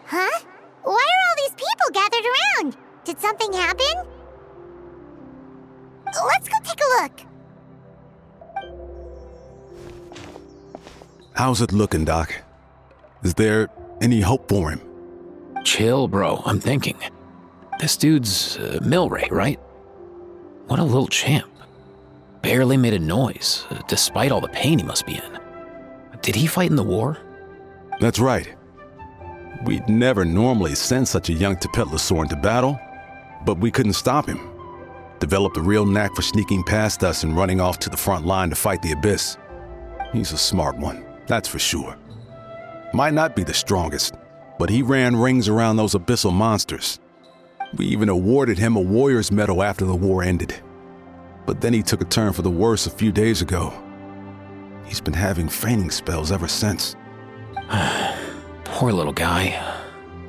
Huh? Why are all these people gathered around? Did something happen? Let's go take a look. How's it looking, Doc? Is there any hope for him? Chill, bro. I'm thinking. This dude's Milray, right? What a little champ. Barely made a noise, despite all the pain he must be in. Did he fight in the war? That's right. We'd never normally send such a young Tapetlasaur into battle, but we couldn't stop him. Developed a real knack for sneaking past us and running off to the front line to fight the Abyss. He's a smart one, that's for sure. Might not be the strongest, but he ran rings around those abyssal monsters. We even awarded him a Warrior's Medal after the war ended. But then he took a turn for the worse a few days ago. He's been having fainting spells ever since. Poor little guy.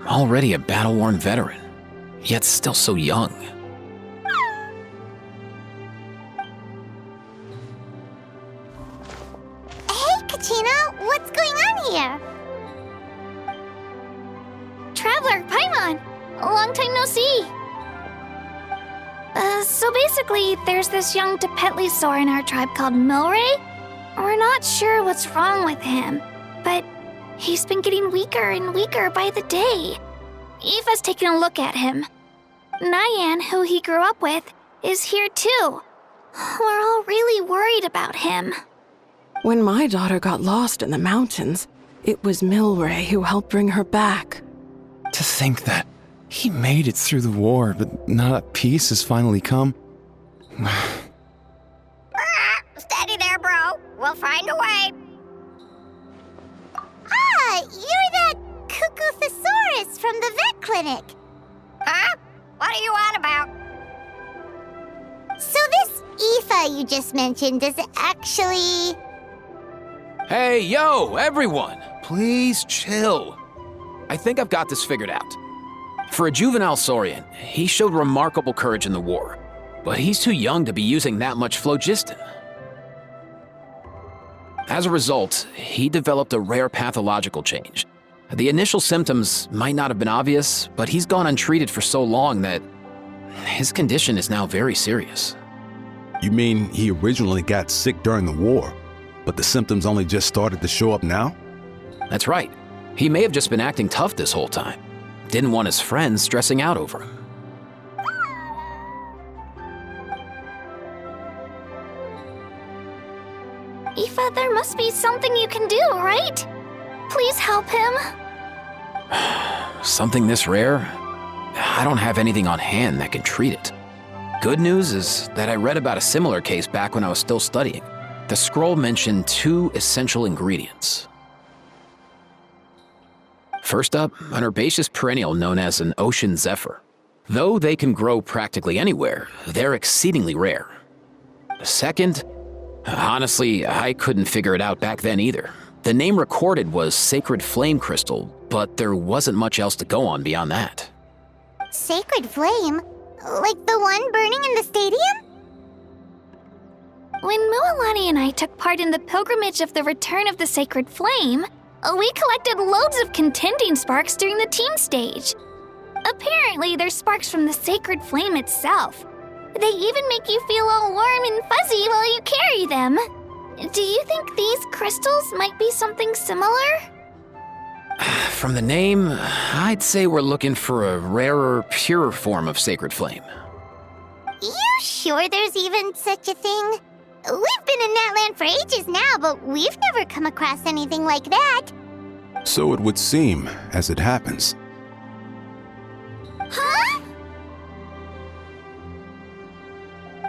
Already a battle-worn veteran, yet still so young. Hey, Kachina, what's going on here? Traveler, Paimon! Long time no see! So basically, there's this young Tapetlasaur in our tribe called Milray. We're not sure what's wrong with him, but he's been getting weaker and weaker by the day. Eva's taking a look at him. Nyan, who he grew up with, is here too. We're all really worried about him. When my daughter got lost in the mountains, it was Milray who helped bring her back. To think that he made it through the war, but now that peace has finally come. Steady there, bro. We'll find a way. Ah, you're that Cuckoo-thesaurus from the vet clinic. Huh? What are you on about? So this Aoife you just mentioned is actually... Hey, yo, everyone! Please chill. I think I've got this figured out. For a juvenile Saurian, he showed remarkable courage in the war, but he's too young to be using that much phlogiston. As a result, he developed a rare pathological change. The initial symptoms might not have been obvious, but he's gone untreated for so long that his condition is now very serious. You mean he originally got sick during the war, but the symptoms only just started to show up now? That's right. He may have just been acting tough this whole time. Didn't want his friends stressing out over him. Aoife, there must be something you can do, right? Please help him. Something this rare? I don't have anything on hand that can treat it. Good news is that I read about a similar case back when I was still studying. The scroll mentioned 2 essential ingredients. First up, an herbaceous perennial known as an ocean zephyr. Though they can grow practically anywhere, they're exceedingly rare. Second, honestly, I couldn't figure it out back then either. The name recorded was Sacred Flame Crystal, but there wasn't much else to go on beyond that. Sacred Flame? Like the one burning in the stadium? When Mualani and I took part in the pilgrimage of the Return of the Sacred Flame, we collected loads of contending sparks during the team stage. Apparently, they're sparks from the Sacred Flame itself. They even make you feel all warm and fuzzy while you carry them. Do you think these crystals might be something similar? From the name, I'd say we're looking for a rarer, purer form of Sacred Flame. You sure there's even such a thing? We've been in that land for ages now, but we've never come across anything like that. So it would seem, as it happens. Huh?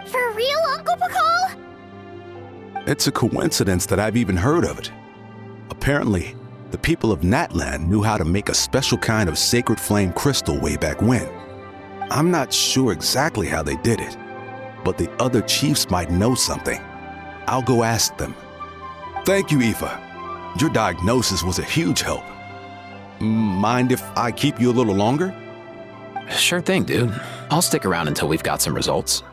For real, Uncle Pakal? It's a coincidence that I've even heard of it. Apparently, the people of Natland knew how to make a special kind of sacred flame crystal way back when. I'm not sure exactly how they did it, but the other chiefs might know something. I'll go ask them. Thank you, Aoife. Your diagnosis was a huge help. Mind if I keep you a little longer? Sure thing, dude. I'll stick around until we've got some results.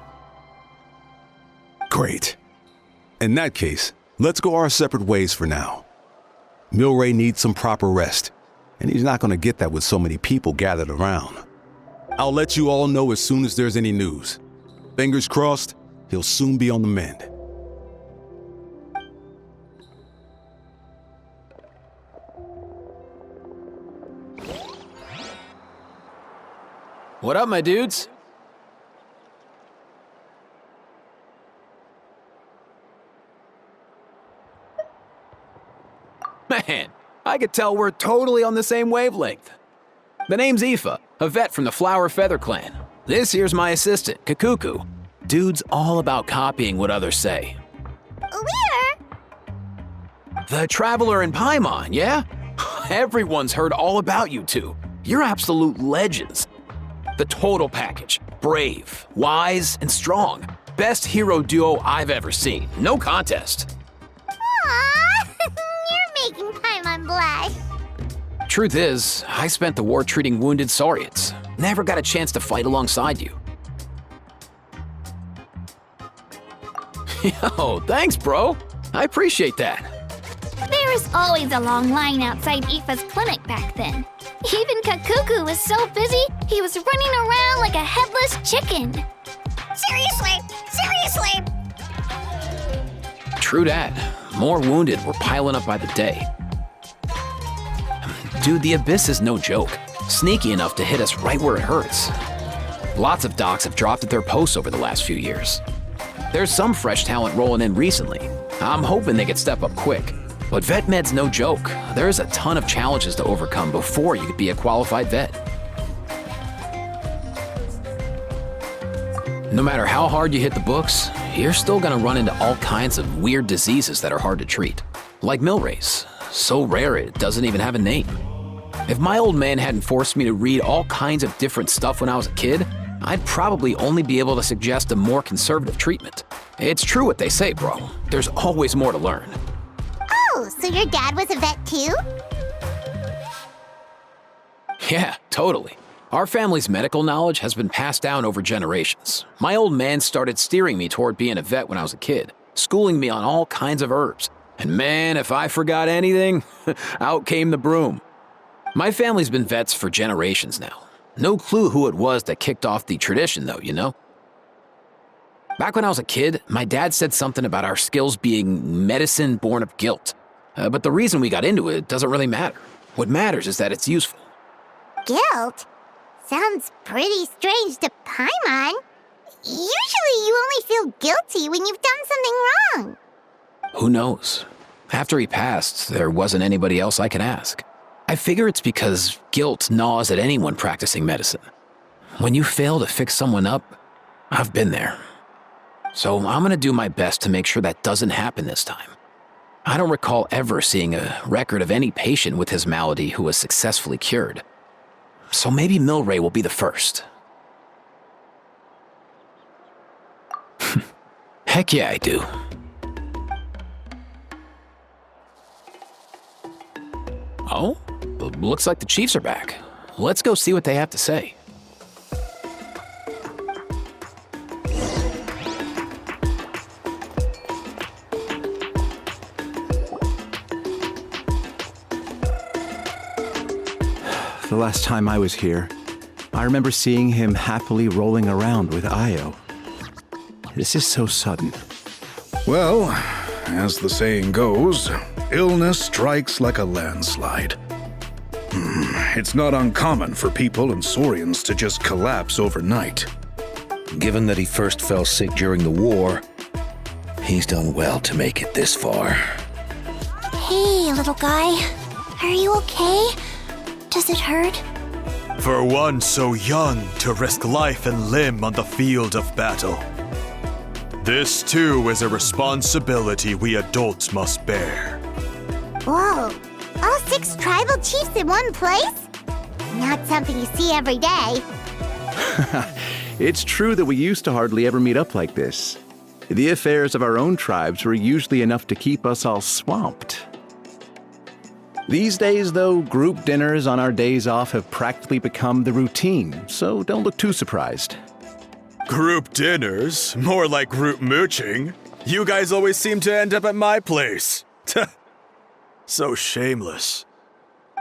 Great. In that case, let's go our separate ways for now. Milray needs some proper rest. and he's not going to get that with so many people gathered around. I'll let you all know as soon as there's any news. Fingers crossed, he'll soon be on the mend. What up, my dudes? Man, I could tell we're totally on the same wavelength. The name's Aoife, a vet from the Flower Feather clan. This here's my assistant, Kakuku. Dude's all about copying what others say. We're... The Traveler in Paimon, yeah? Everyone's heard all about you two. You're absolute legends. The total package. Brave, wise, and strong. Best hero duo I've ever seen. No contest. Aww, you're making Paimon blush. Truth is, I spent the war treating wounded Saurians. Never got a chance to fight alongside you. Yo, thanks, bro. I appreciate that. There was always a long line outside Aoife's clinic back then. Even Kakuku was so busy, he was running around like a headless chicken. Seriously! True that. More wounded were piling up by the day. Dude, the Abyss is no joke. Sneaky enough to hit us right where it hurts. Lots of docs have dropped at their posts over the last few years. There's some fresh talent rolling in recently. I'm hoping they could step up quick. But vet med's no joke. There's a ton of challenges to overcome before you could be a qualified vet. No matter how hard you hit the books, you're still gonna run into all kinds of weird diseases that are hard to treat. Like Milray's, so rare it doesn't even have a name. If my old man hadn't forced me to read all kinds of different stuff when I was a kid, I'd probably only be able to suggest a more conservative treatment. It's true what they say, bro. There's always more to learn. Oh, so your dad was a vet too? Yeah, totally. Our family's medical knowledge has been passed down over generations. My old man started steering me toward being a vet when I was a kid, schooling me on all kinds of herbs. And man, if I forgot anything, out came the broom. My family's been vets for generations now. No clue who it was that kicked off the tradition though, you know? Back when I was a kid, my dad said something about our skills being medicine born of guilt. But the reason we got into it doesn't really matter. What matters is that it's useful. Guilt? Sounds pretty strange to Paimon. Usually you only feel guilty when you've done something wrong. Who knows? After he passed, there wasn't anybody else I could ask. I figure it's because guilt gnaws at anyone practicing medicine. When you fail to fix someone up, I've been there. So I'm gonna do my best to make sure that doesn't happen this time. I don't recall ever seeing a record of any patient with his malady who was successfully cured. So maybe Milray will be the first. Heck yeah, I do. Oh, looks like the Chiefs are back. Let's go see what they have to say. The last time I was here, I remember seeing him happily rolling around with Io. This is so sudden. Well, as the saying goes, illness strikes like a landslide. It's not uncommon for people and Saurians to just collapse overnight. Given that he first fell sick during the war, he's done well to make it this far. Hey, little guy. Are you okay? Does it hurt? For one so young to risk life and limb on the field of battle. This too is a responsibility we adults must bear. Whoa, all 6 tribal chiefs in one place? Not something you see every day. It's true that we used to hardly ever meet up like this. The affairs of our own tribes were usually enough to keep us all swamped. These days, though, group dinners on our days off have practically become the routine, so don't look too surprised. Group dinners? More like group mooching. You guys always seem to end up at my place. So shameless.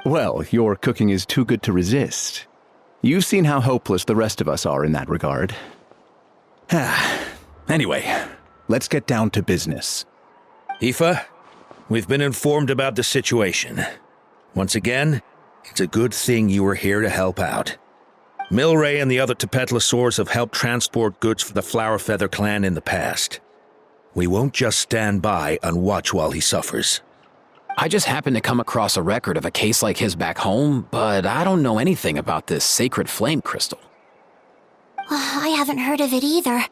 Well, your cooking is too good to resist. You've seen how hopeless the rest of us are in that regard. Anyway, let's get down to business. Aoife, we've been informed about the situation. Once again, it's a good thing you were here to help out. Milray and the other Tepetlosaurs have helped transport goods for the Flowerfeather clan in the past. We won't just stand by and watch while he suffers. I just happened to come across a record of a case like his back home, but I don't know anything about this sacred flame crystal. I haven't heard of it either.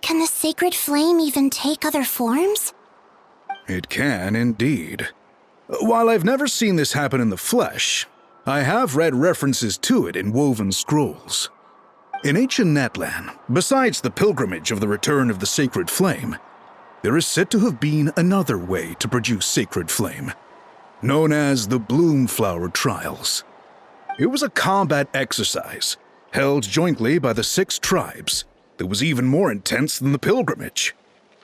Can the sacred flame even take other forms? It can indeed. While I've never seen this happen in the flesh, I have read references to it in woven scrolls. In ancient Natlan, besides the pilgrimage of the return of the sacred flame, there is said to have been another way to produce sacred flame, known as the Bloomflower Trials. It was a combat exercise held jointly by the 6 tribes that was even more intense than the pilgrimage,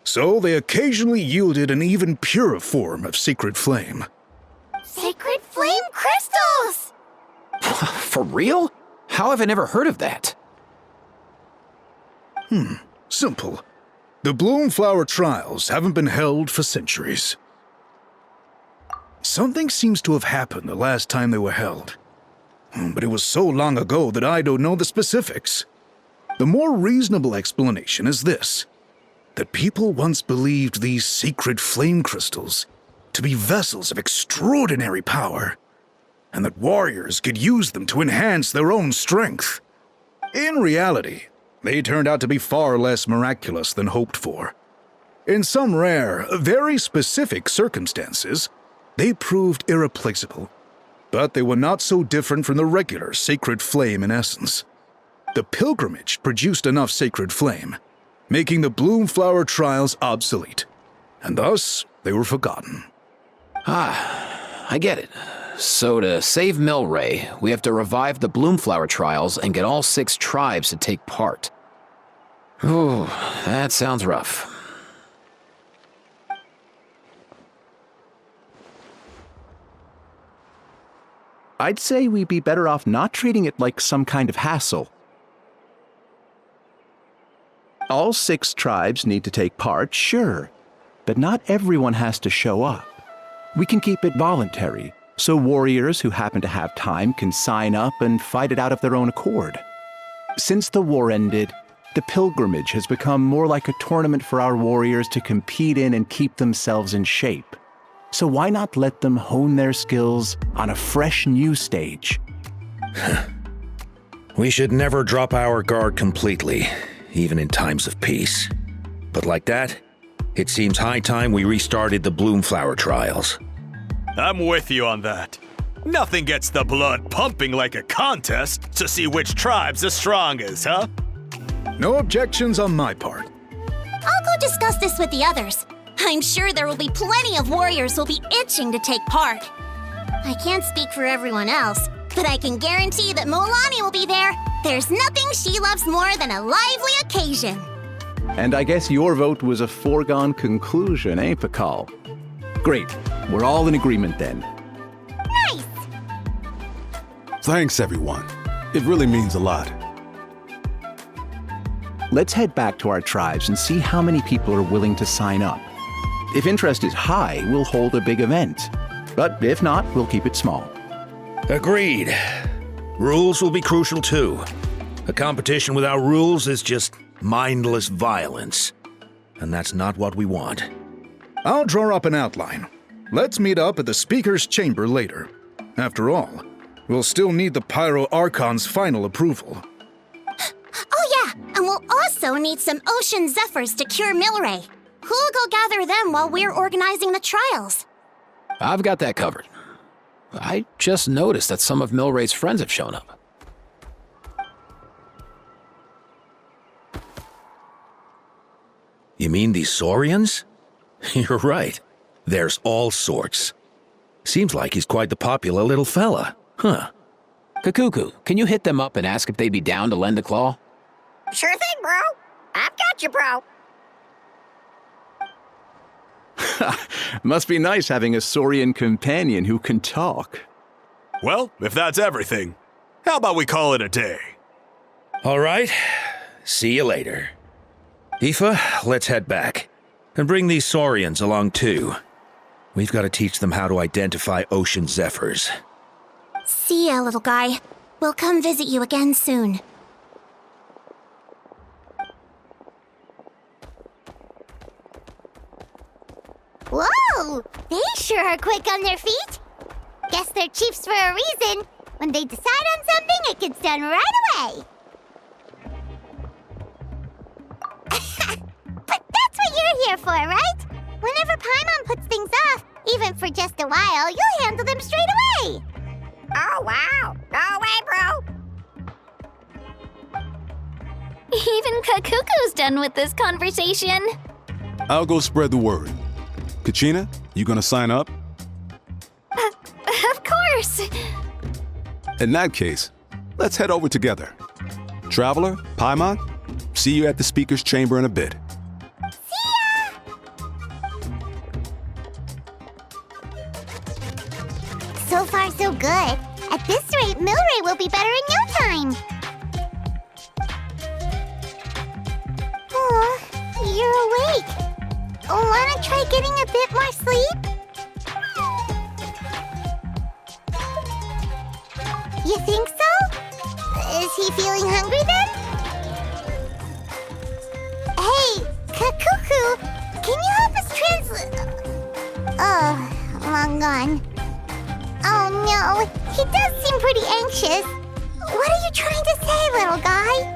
so they occasionally yielded an even purer form of sacred flame. Sacred flame crystals! For real? How have I never heard of that? Simple. The Bloomflower Trials haven't been held for centuries. Something seems to have happened the last time they were held. But it was so long ago that I don't know the specifics. The more reasonable explanation is this: that people once believed these sacred flame crystals to be vessels of extraordinary power, and that warriors could use them to enhance their own strength. In reality, they turned out to be far less miraculous than hoped for. In some rare, very specific circumstances, they proved irreplaceable, but they were not so different from the regular sacred flame in essence. The pilgrimage produced enough sacred flame, making the Bloomflower Trials obsolete, and thus they were forgotten. I get it. So to save Milray, we have to revive the Bloomflower Trials and get all 6 tribes to take part. Ooh, that sounds rough. I'd say we'd be better off not treating it like some kind of hassle. All 6 tribes need to take part, sure, but not everyone has to show up. We can keep it voluntary, so warriors who happen to have time can sign up and fight it out of their own accord. Since the war ended, the pilgrimage has become more like a tournament for our warriors to compete in and keep themselves in shape. So why not let them hone their skills on a fresh new stage? We should never drop our guard completely, even in times of peace. But like that, it seems high time we restarted the Bloomflower Trials. I'm with you on that. Nothing gets the blood pumping like a contest to see which tribe's the strongest, huh? No objections on my part. I'll go discuss this with the others. I'm sure there will be plenty of warriors who'll be itching to take part. I can't speak for everyone else, but I can guarantee that Molani will be there. There's nothing she loves more than a lively occasion. And I guess your vote was a foregone conclusion, eh, Pakal? Great. We're all in agreement then. Nice! Thanks, everyone. It really means a lot. Let's head back to our tribes and see how many people are willing to sign up. If interest is high, we'll hold a big event. But if not, we'll keep it small. Agreed. Rules will be crucial too. A competition without rules is just mindless violence. And that's not what we want. I'll draw up an outline. Let's meet up at the Speaker's Chamber later. After all, we'll still need the Pyro Archon's final approval. Oh yeah, and we'll also need some Ocean Zephyrs to cure Milray. Who'll go gather them while we're organizing the trials? I've got that covered. I just noticed that some of Milray's friends have shown up. You mean these Saurians? You're right. There's all sorts. Seems like he's quite the popular little fella, huh? Kakuku, can you hit them up and ask if they'd be down to lend a claw? Sure thing, bro. I've got you, bro. Must be nice having a Saurian companion who can talk. Well, if that's everything, how about we call it a day? All right. See you later. Aoife, let's head back. And bring these Saurians along too. We've got to teach them how to identify ocean zephyrs. See ya, little guy. We'll come visit you again soon. Whoa! They sure are quick on their feet. Guess they're chiefs for a reason. When they decide on something, it gets done right away. But that's what you're here for, right? Whenever Paimon puts things off, even for just a while, you'll handle them straight away. Oh, wow. No way, bro. Even Kakuku's done with this conversation. I'll go spread the word. Kachina, you gonna sign up? Of course. In that case, let's head over together. Traveler, Paimon, see you at the speaker's chamber in a bit. See ya! So far, so good. At this rate, Milray will be better in no time. Aw, you're awake. Wanna try getting a bit more sleep? You think so? Is he feeling hungry then? Hey, Kakuku, can you help us translate? Oh, long gone. Oh no, he does seem pretty anxious. What are you trying to say, little guy?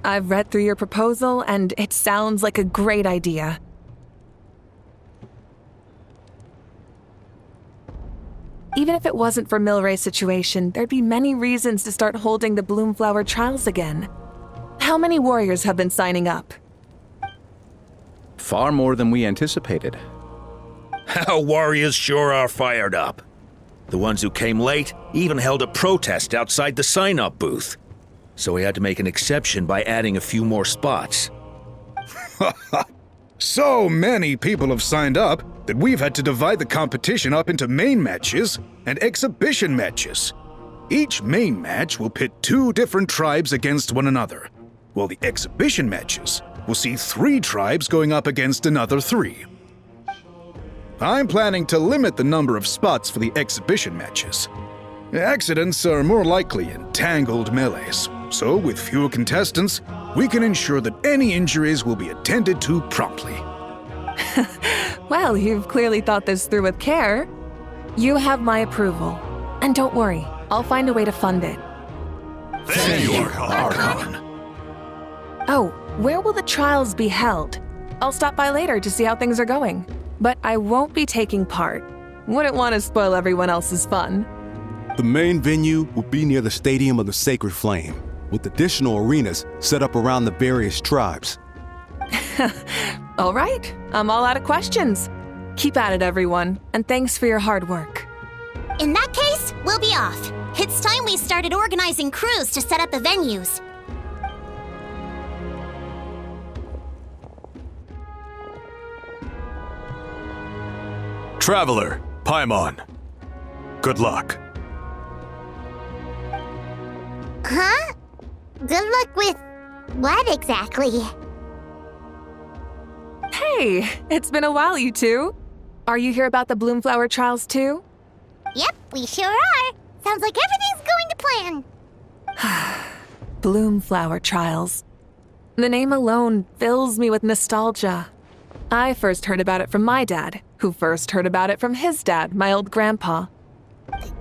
I've read through your proposal, and it sounds like a great idea. Even if it wasn't for Milray's situation, there'd be many reasons to start holding the Bloomflower trials again. How many warriors have been signing up? Far more than we anticipated. Our warriors sure are fired up. The ones who came late even held a protest outside the sign-up booth. So we had to make an exception by adding a few more spots. So many people have signed up that we've had to divide the competition up into main matches and exhibition matches. Each main match will pit 2 different tribes against one another, while the exhibition matches will see 3 tribes going up against another 3. I'm planning to limit the number of spots for the exhibition matches. Accidents are more likely in tangled melees, so with fewer contestants, we can ensure that any injuries will be attended to promptly. Well, you've clearly thought this through with care. You have my approval. And don't worry, I'll find a way to fund it. Thank you, Archon. Oh, where will the trials be held? I'll stop by later to see how things are going. But I won't be taking part. Wouldn't want to spoil everyone else's fun. The main venue will be near the Stadium of the Sacred Flame, with additional arenas set up around the various tribes. All right, I'm all out of questions. Keep at it, everyone, and thanks for your hard work. In that case, we'll be off. It's time we started organizing crews to set up the venues. Traveler, Paimon. Good luck. Huh? Good luck with what exactly? Hey, it's been a while, you two. Are you here about the Bloomflower trials too? Yep, we sure are. Sounds like everything's going to plan. Bloomflower trials. The name alone fills me with nostalgia. I first heard about it from my dad, who first heard about it from his dad, my old grandpa.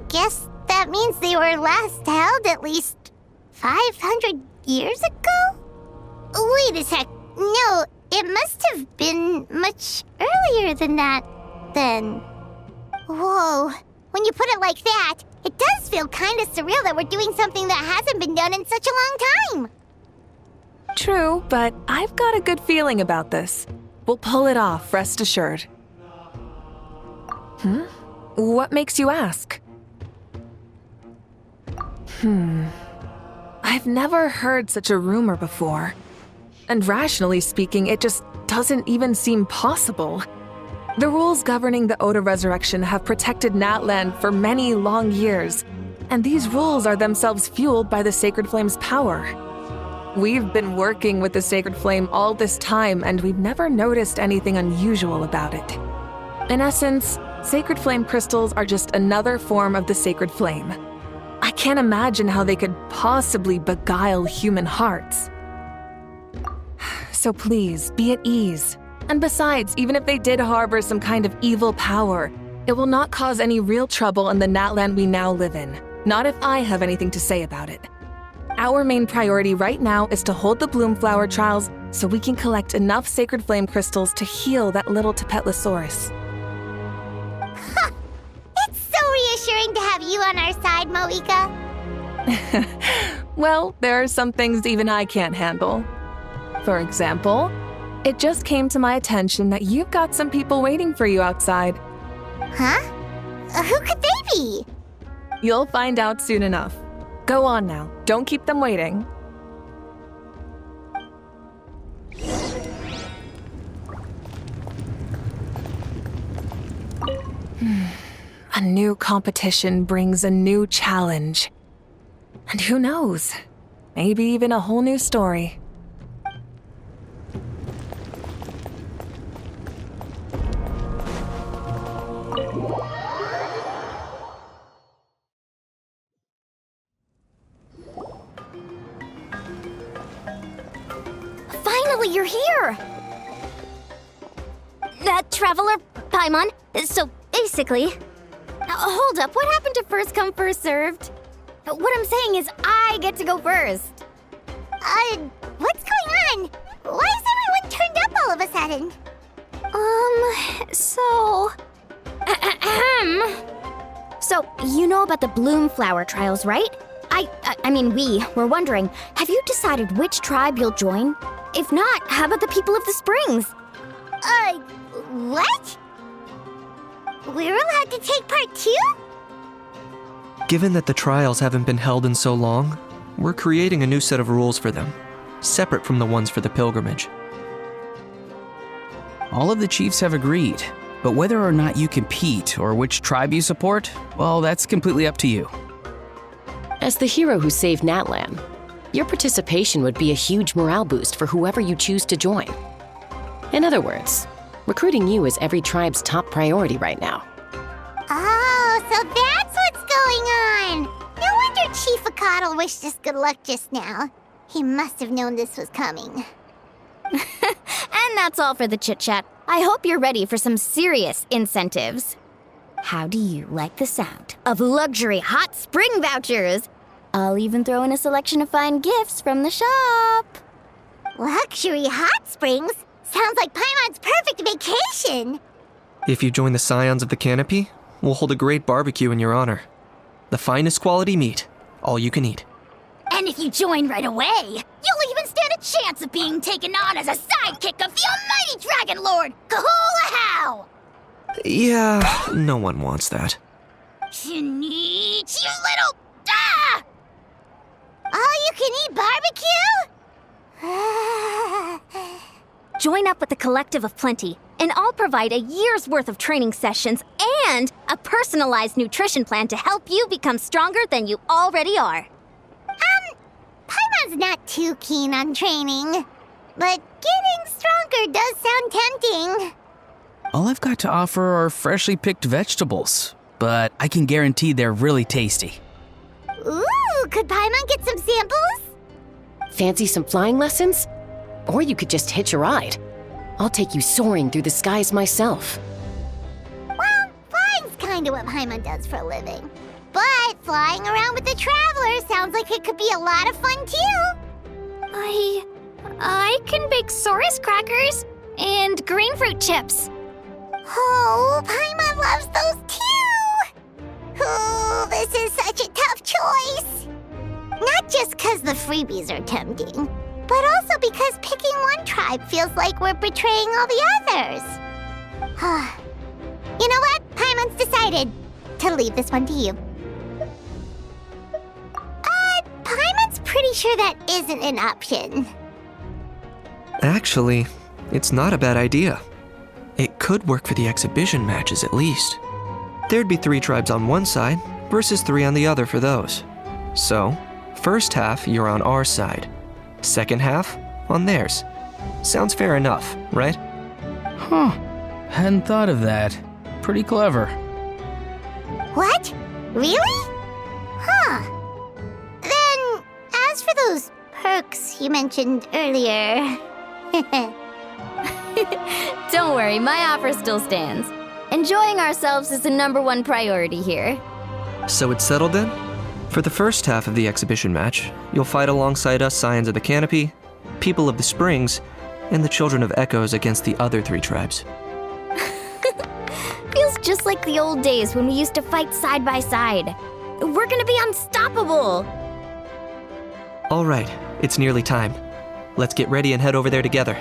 Guess that means they were last held at least 500 years ago? Wait a sec. No, it must have been much earlier than that, then. Whoa. When you put it like that, it does feel kind of surreal that we're doing something that hasn't been done in such a long time. True, but I've got a good feeling about this. We'll pull it off, rest assured. What makes you ask? I've never heard such a rumor before. And rationally speaking, it just doesn't even seem possible. The rules governing the Oda resurrection have protected Natland for many long years, and these rules are themselves fueled by the Sacred Flame's power. We've been working with the Sacred Flame all this time, and we've never noticed anything unusual about it. In essence, Sacred Flame crystals are just another form of the Sacred Flame. I can't imagine how they could possibly beguile human hearts. So please, be at ease. And besides, even if they did harbor some kind of evil power, it will not cause any real trouble in the Natland we now live in. Not if I have anything to say about it. Our main priority right now is to hold the Bloomflower trials so we can collect enough Sacred Flame crystals to heal that little Tapetlosaurus. It's so reassuring to have you on our side, Moika. Well, there are some things even I can't handle. For example, it just came to my attention that you've got some people waiting for you outside. Huh? Who could they be? You'll find out soon enough. Go on now. Don't keep them waiting. A new competition brings a new challenge. And who knows? Maybe even a whole new story. Finally, you're here! Traveler, Paimon, so basically... hold up, what happened to first come, first served? What I'm saying is I get to go first. What's going on? Why is everyone turned up all of a sudden? So, you know about the bloom flower trials, right? I mean, we were wondering, have you decided which tribe you'll join? If not, how about the people of the springs? What? We're allowed to take part too? Given that the trials haven't been held in so long, we're creating a new set of rules for them, separate from the ones for the pilgrimage. All of the chiefs have agreed, but whether or not you compete or which tribe you support, well, that's completely up to you. As the hero who saved Natlan, your participation would be a huge morale boost for whoever you choose to join. In other words, recruiting you is every tribe's top priority right now. Oh, so that's what's going on! No wonder Chief Akatl wished us good luck just now. He must have known this was coming. And that's all for the chit-chat. I hope you're ready for some serious incentives. How do you like the sound of luxury hot spring vouchers? I'll even throw in a selection of fine gifts from the shop. Luxury hot springs? Sounds like Paimon's perfect vacation! If you join the Scions of the Canopy, we'll hold a great barbecue in your honor. The finest quality meat, all you can eat. And if you join right away, you'll even stand a chance of being taken on as a sidekick of the almighty Dragon Lord, Kahula-How! Yeah, no one wants that. You little... Ah! All-you-can-eat barbecue? Join up with the Collective of Plenty, and I'll provide a year's worth of training sessions and a personalized nutrition plan to help you become stronger than you already are. Paimon's not too keen on training, but getting stronger does sound tempting. All I've got to offer are freshly picked vegetables, but I can guarantee they're really tasty. Ooh, could Paimon get some samples? Fancy some flying lessons? Or you could just hitch a ride. I'll take you soaring through the skies myself. Well, flying's kinda what Paimon does for a living. But flying around with the Traveler sounds like it could be a lot of fun too. I can bake Saurus crackers and green fruit chips. Oh, Paimon loves those too! Oh, this is such a tough choice. Not just because the freebies are tempting, but also because picking one tribe feels like we're betraying all the others. You know what? Paimon's decided to leave this one to you. Paimon's pretty sure that isn't an option. Actually, it's not a bad idea. It could work for the exhibition matches at least. There'd be 3 tribes on one side versus 3 on the other for those. So, first half you're on our side, second half on theirs. Sounds fair enough, right? Huh. Hadn't thought of that. Pretty clever. What? Really? Huh. Then, as for those perks you mentioned earlier... Don't worry, my offer still stands. Enjoying ourselves is the #1 priority here. So it's settled then? For the first half of the exhibition match, you'll fight alongside us Scions of the Canopy, People of the Springs, and the Children of Echoes against the other 3 tribes. Feels just like the old days when we used to fight side by side. We're gonna be unstoppable! All right, it's nearly time. Let's get ready and head over there together.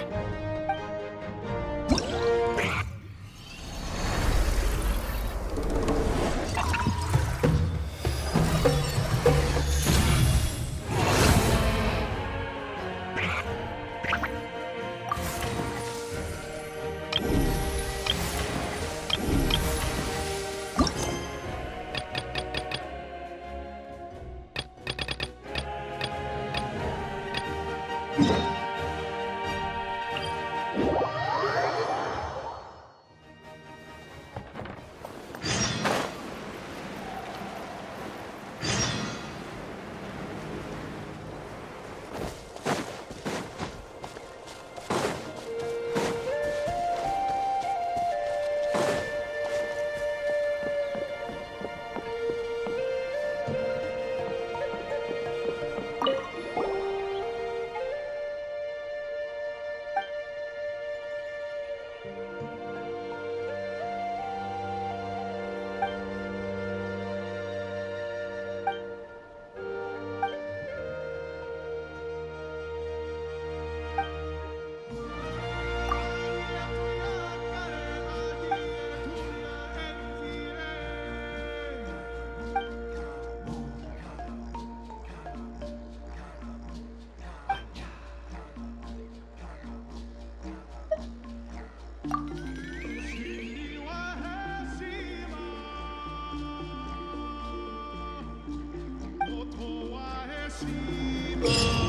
Yeah.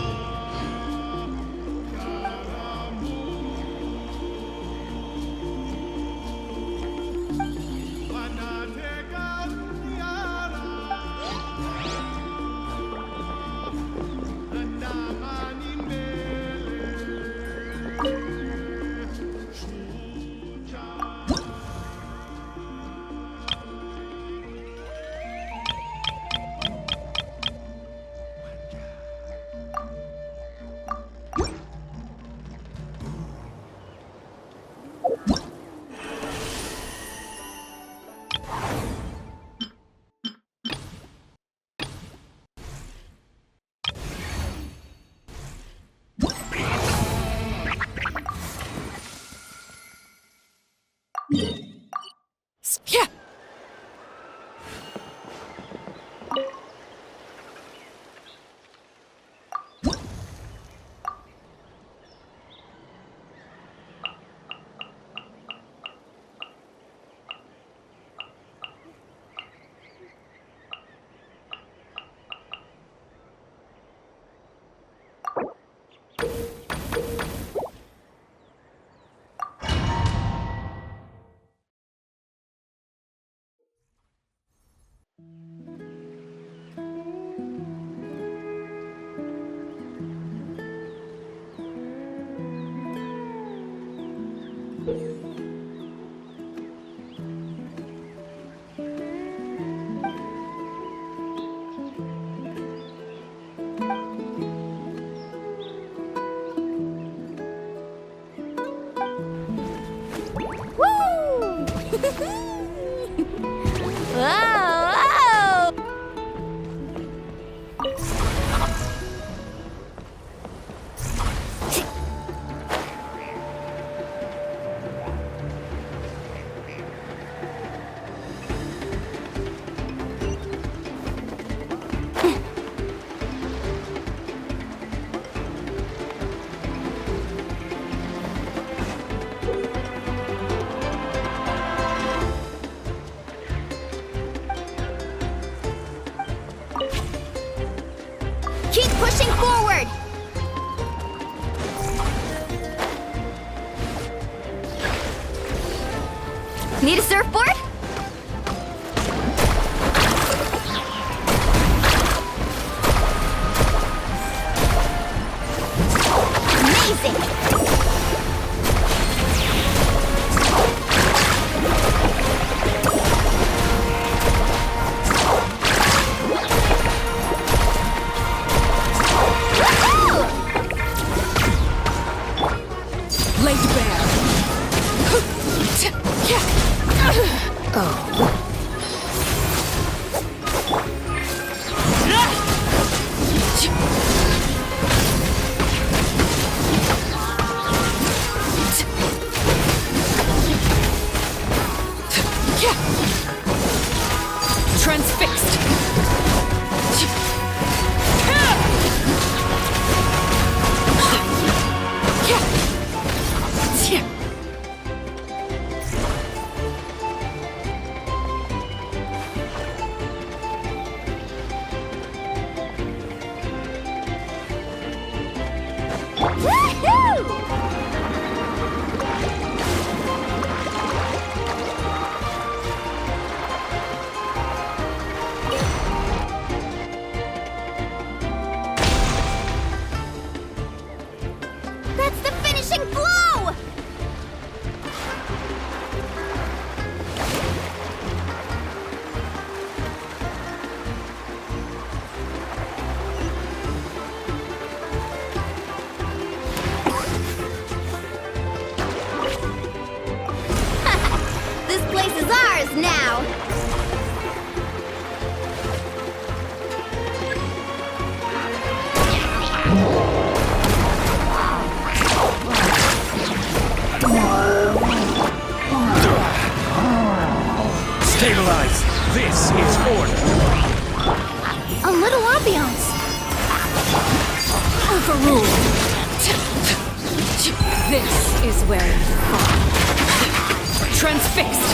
Keep pushing forward! Need a surfboard? Amazing! Laid bare. Oh. Transfixed. That's the finishing blow! This place is ours now! Stabilize! This is order! A little ambiance! Overruled. This is where you fall. Transfixed.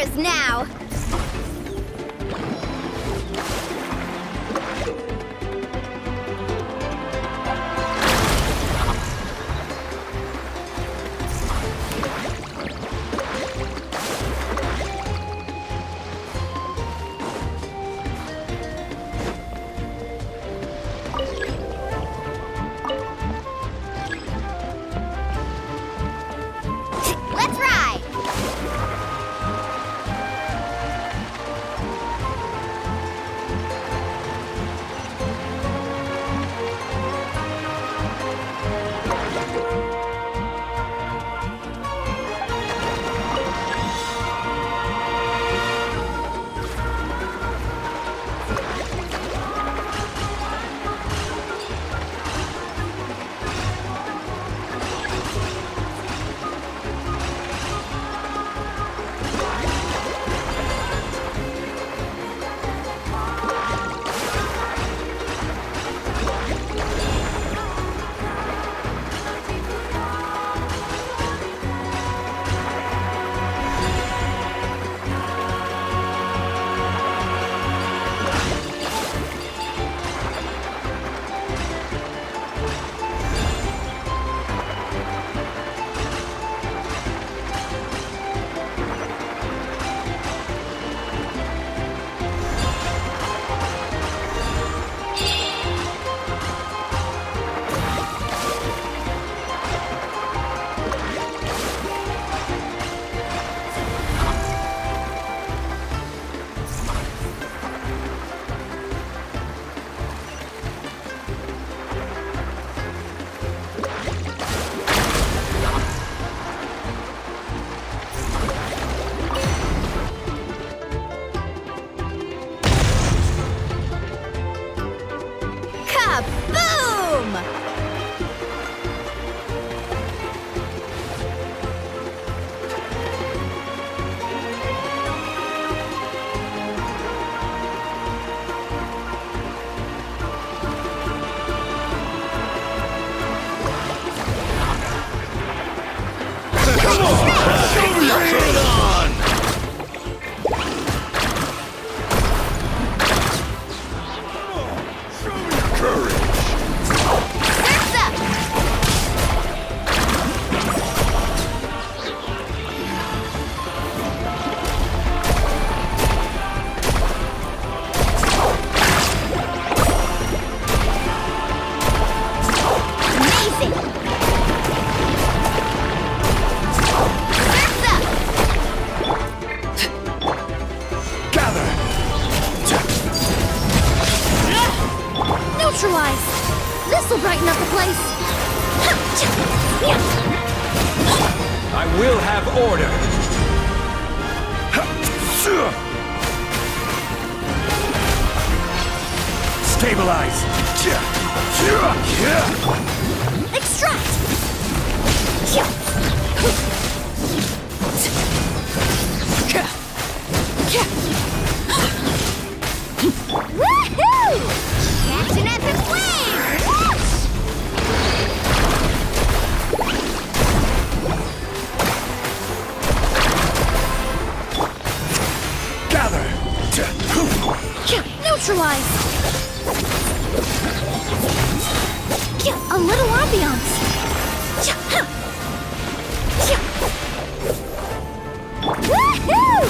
yours now! Let's ride! Kaboom! Neutralize! This'll brighten up the place! I will have order! Stabilize! Extract! Woohoo! Catch an epic wave! Gather! Neutralize! A little ambiance! Woohoo!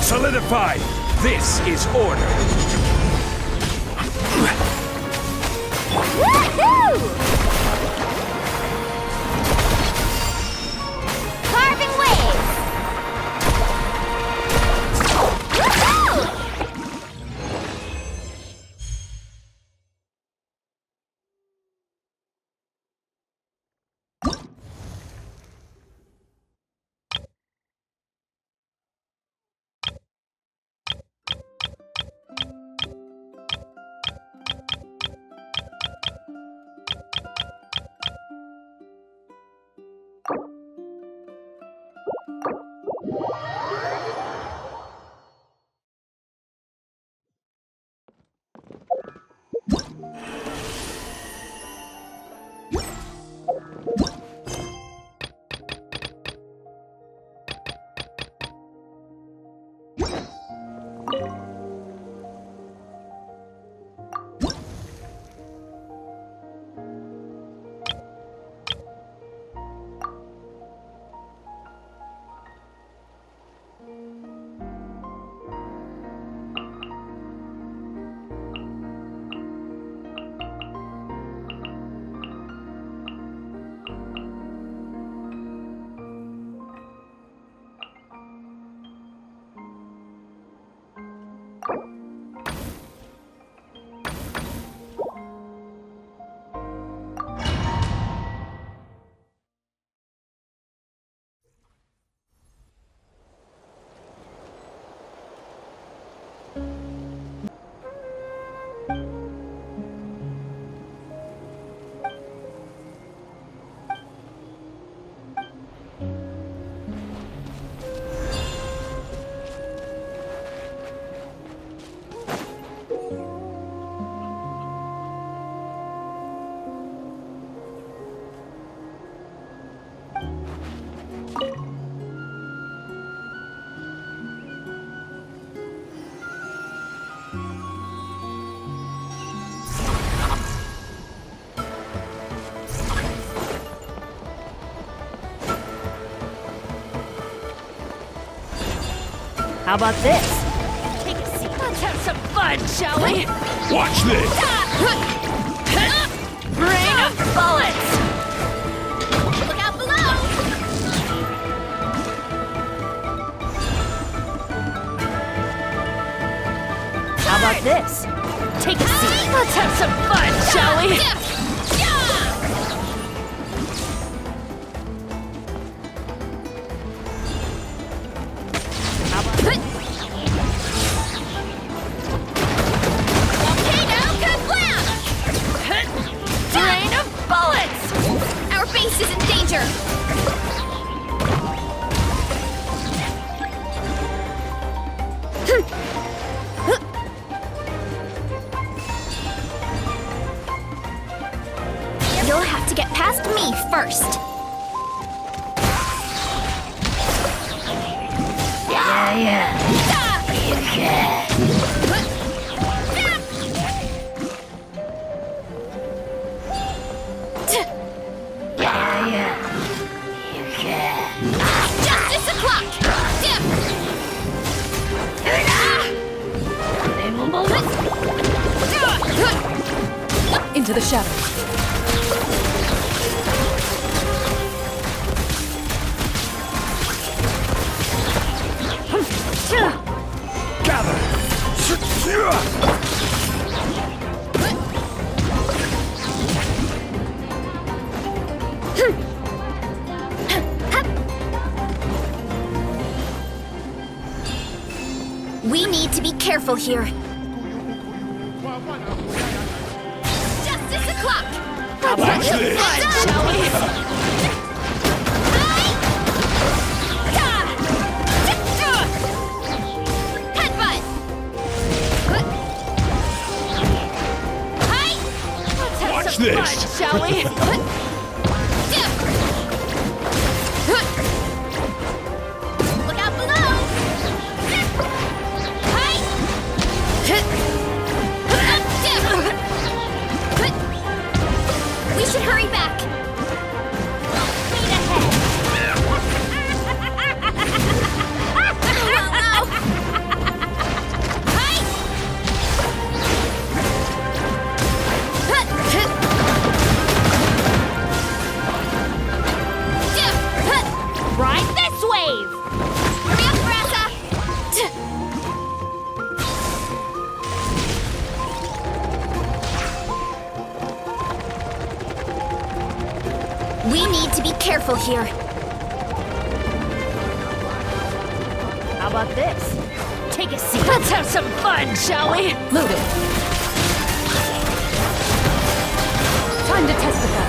Solidify! This is order! Woohoo! Carving waves! Woohoo! How about this? Take a seat. Let's have some fun, shall we? Watch this! Rain of bullets! Look out below! How about this? Take a seat. Let's have some fun, shall we? How about this? Rain of bullets! Our base is in danger! You'll have to get past me first. Justice o'clock! Into the shadows. We need to be careful here. Justice o'clock! How about this? Shall we? Headbutt! Watch this! Shall we? Look out below! We should hurry back! Speed ahead! Ride this wave! Hurry up, Brassa! We need to be careful here. How about this? Take a seat. Let's have some fun, shall we? Loaded. Time to test the gun.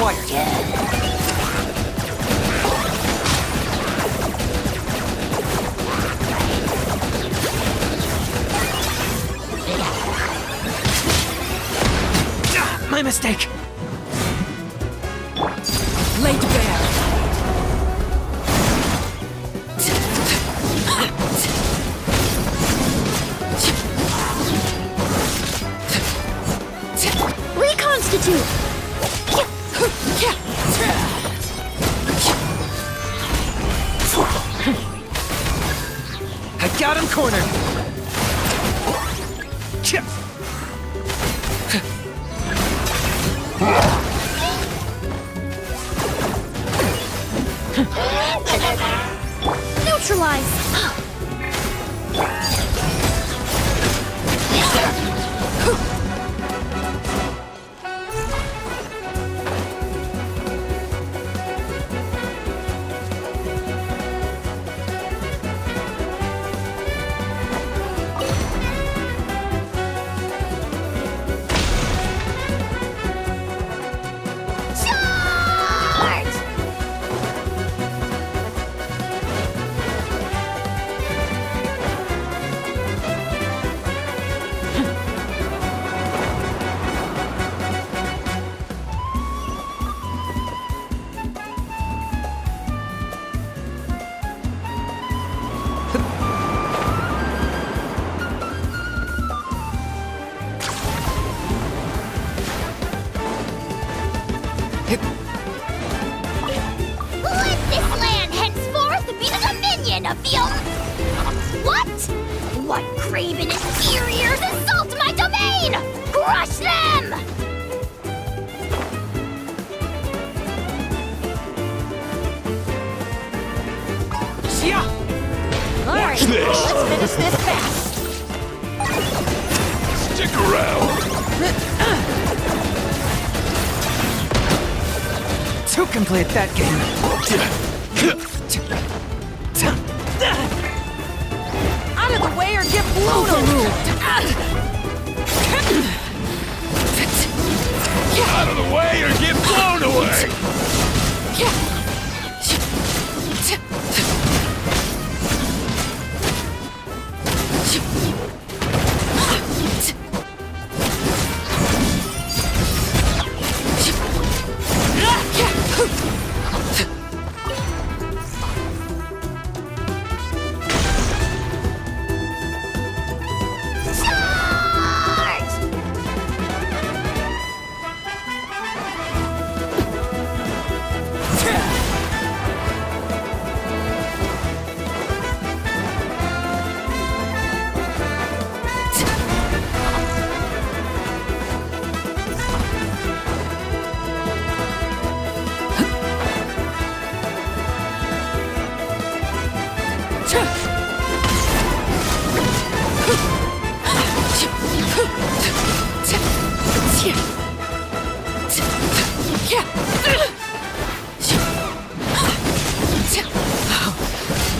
acquired. My mistake. Laid bare. Reconstitute! I got him cornered. Neutralize! Let this land henceforth be the dominion of the What? What craven inferiors assault my domain? Crush them! Alright, let's finish this fast. Stick around. To complete that game. Out of the way or get blown away! Out of the way or get blown away!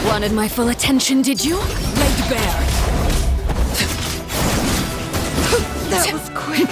Wanted my full attention, did you? Laid bare. That was quick.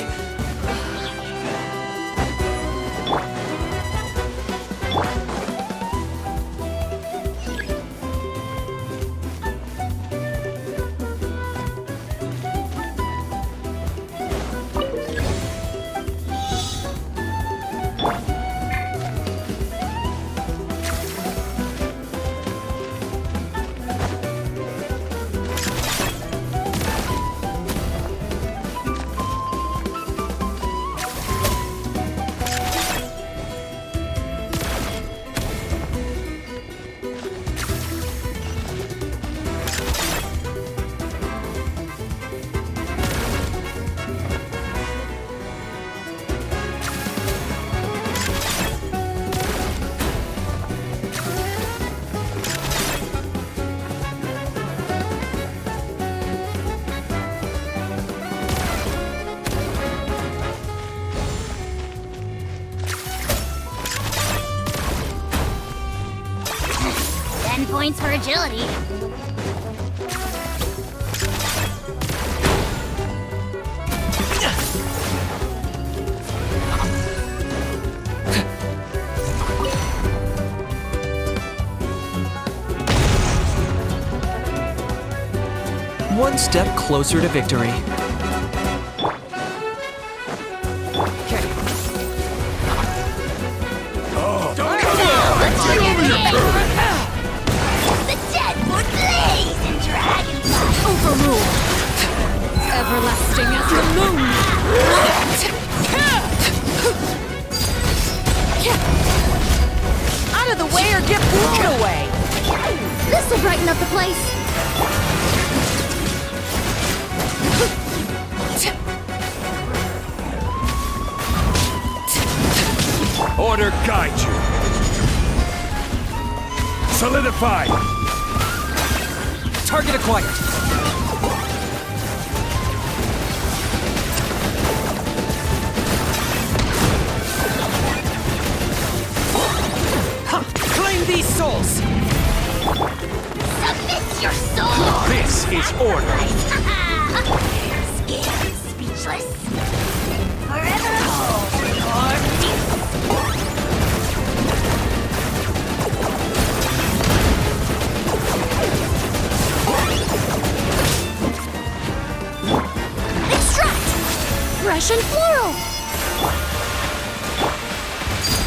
Points for agility. one step closer to victory. The dead would blaze in dragonfire. Overruled. Everlasting as the moon. Out of the way or get blown away. This'll brighten up the place. Order guide you. Solidify. Target acquired. Claim these souls! Submit your soul. This is order. Scared, speechless. Forever hold your peace. Extract! Fresh and floral!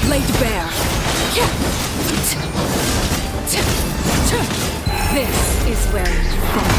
Laid bare. This is where you fall.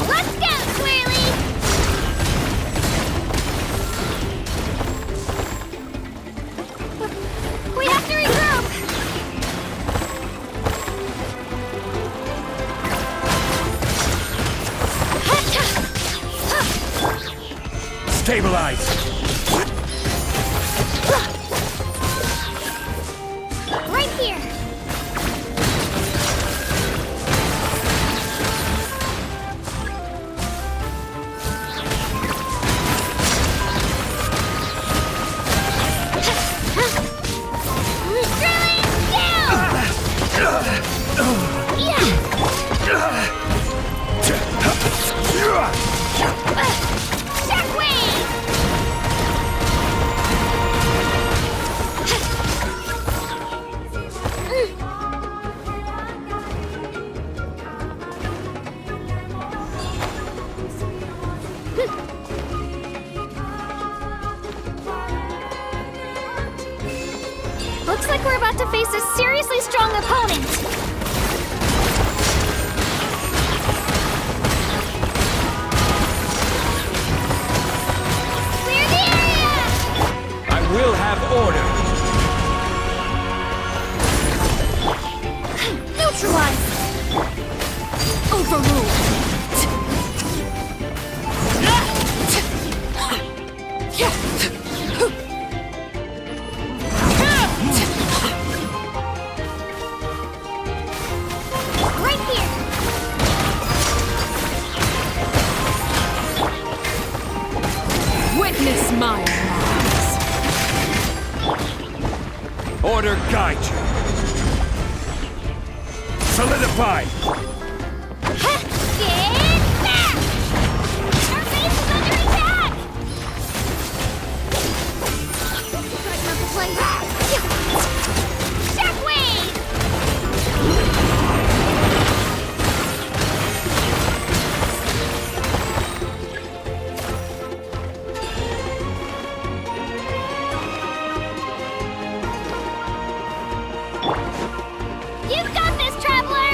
Let's go, Swirly! We have to regroup. Stabilize. Right here. Looks like we're about to face a seriously strong opponent. Clear the area! I will have order. Neutralize! Overruled! solidified! Get back! Our base is under attack! Shockwave! You've got this, Traveler!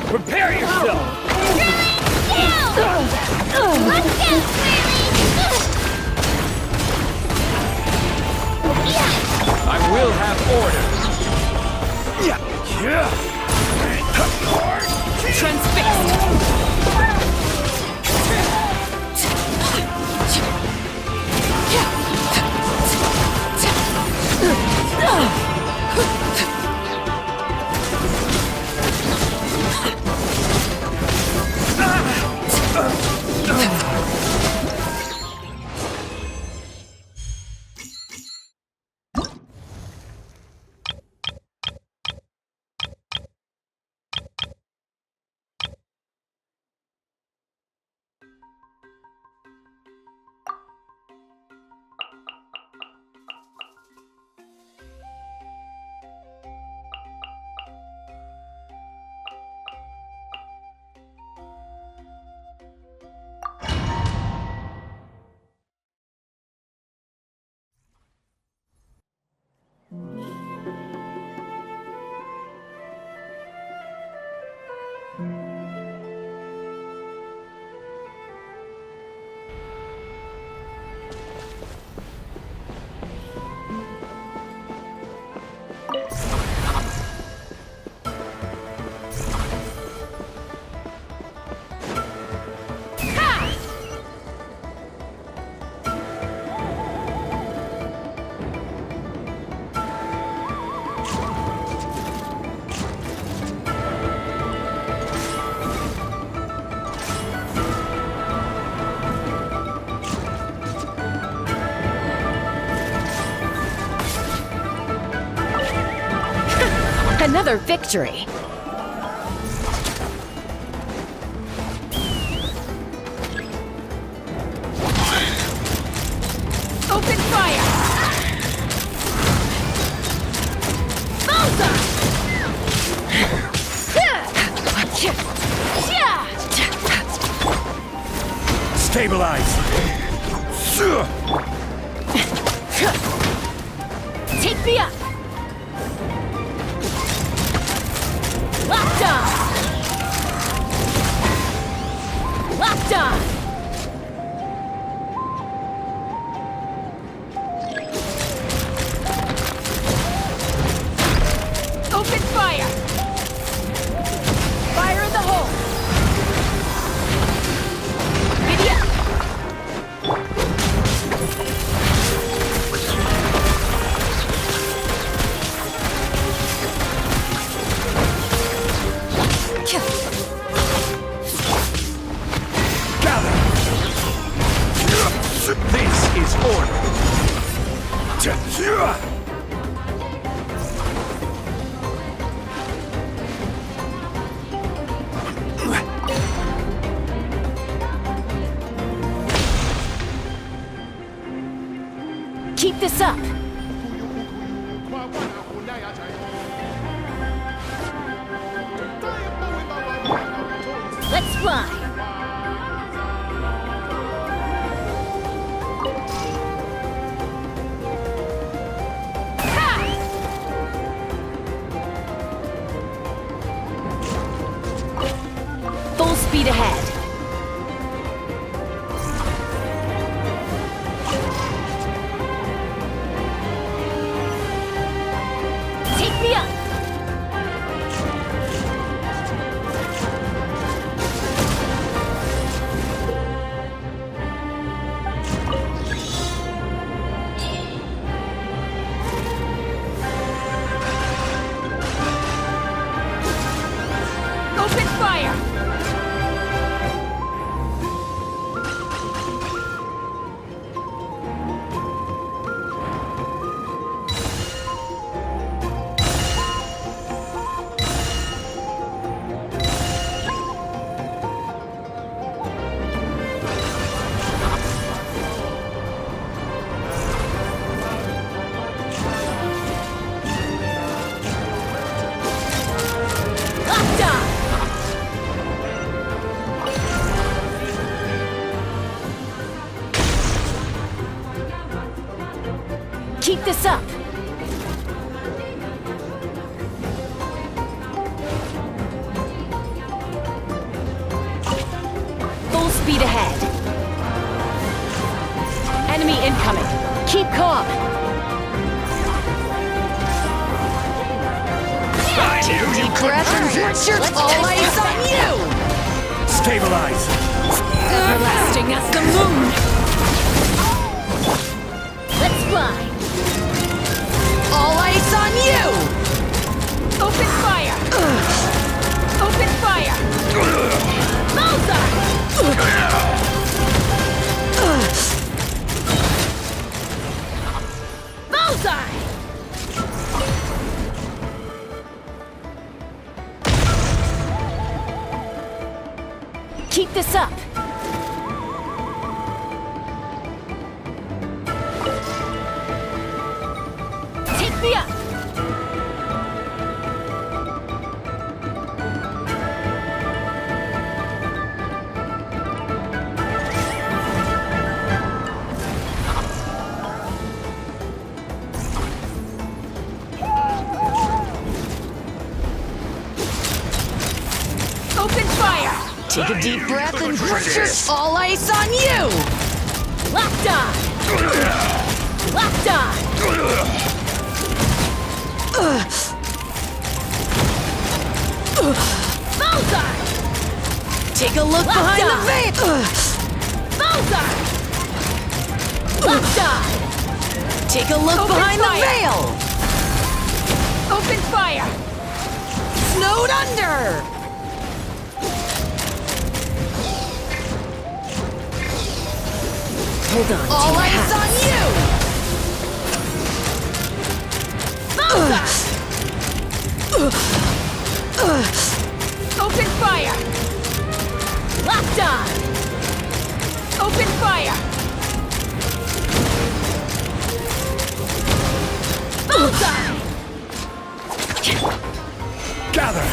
Prepare yourself! Let's go, I will have order! Another victory! Open fire! Bullseye! Stabilize! Take me up! Locked on! Locked on! Open fire! Fire in the hole! Giddy up! This is order! Keep this up! Let's fly! Full speed ahead. Take me up. Open fire. Keep this up! Full speed ahead! Enemy incoming! Keep calm! Take a deep breath and watch your all eyes on you! Stabilize! Everlasting as the moon! Let's fly! All eyes on you! Open fire! Open fire! Bullseye! Bullseye! Keep this up! Take me up! Open fire! Take a deep breath and watch your all eyes on you! Locked on! Locked on! Bullseye! Take a look behind the veil! Bullseye! Locked on! Take a look Open behind fire. the veil! Open fire! Snowed under! Hold on. All eyes on you! Bullseye! Open fire! Locked on! Open fire! Bullseye! Gather!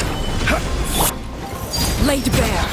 Laid bare!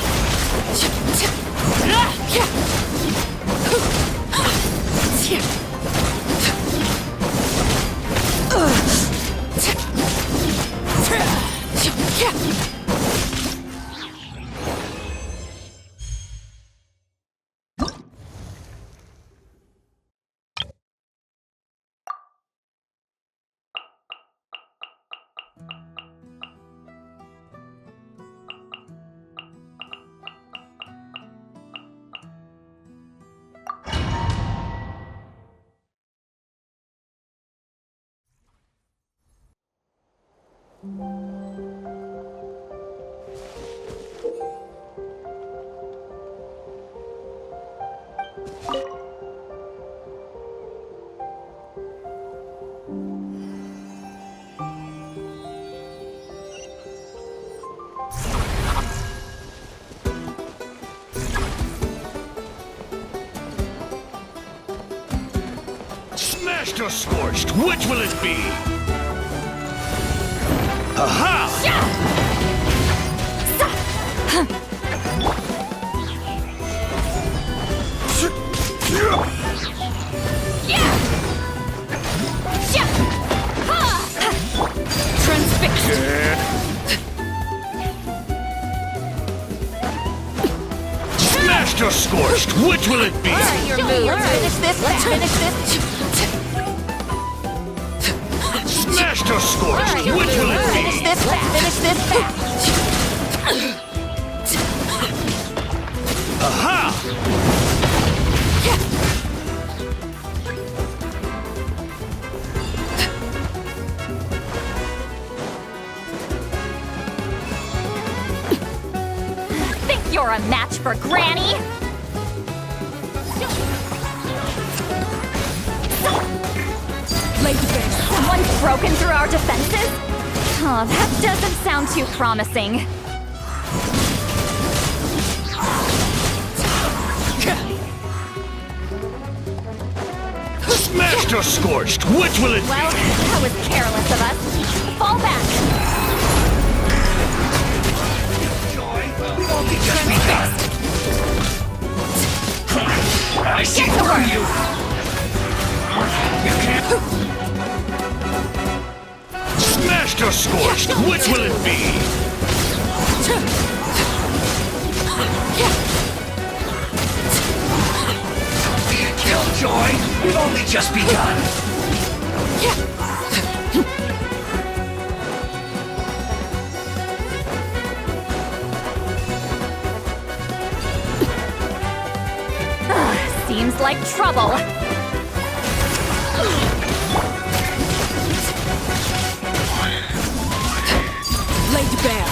Smashed or scorched, which will it be? Aha! Smashed or scorched, which will it be? Your move. Finish this. Let's finish this. Smashed or scorched, which will it be? Finish this. Let's finish this fast. Aha! Think you're a match for Granny? Someone's broken through our defenses? Oh, that doesn't sound too promising. Smashed or scorched, which will it be? Well, that was careless of us. Fall back. I see through you! You can't... Scorched or scorched? Which will it be? Killjoy, we've only just begun. Seems like trouble. Laid bare.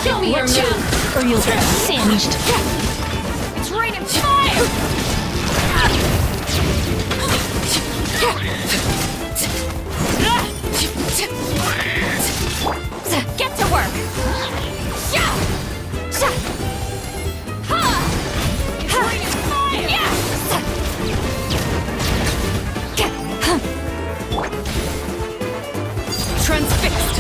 Show me your move, or you'll get singed. It's raining fire! Get to work! It's raining fire! Transfixed!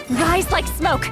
Rise like smoke!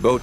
Boat.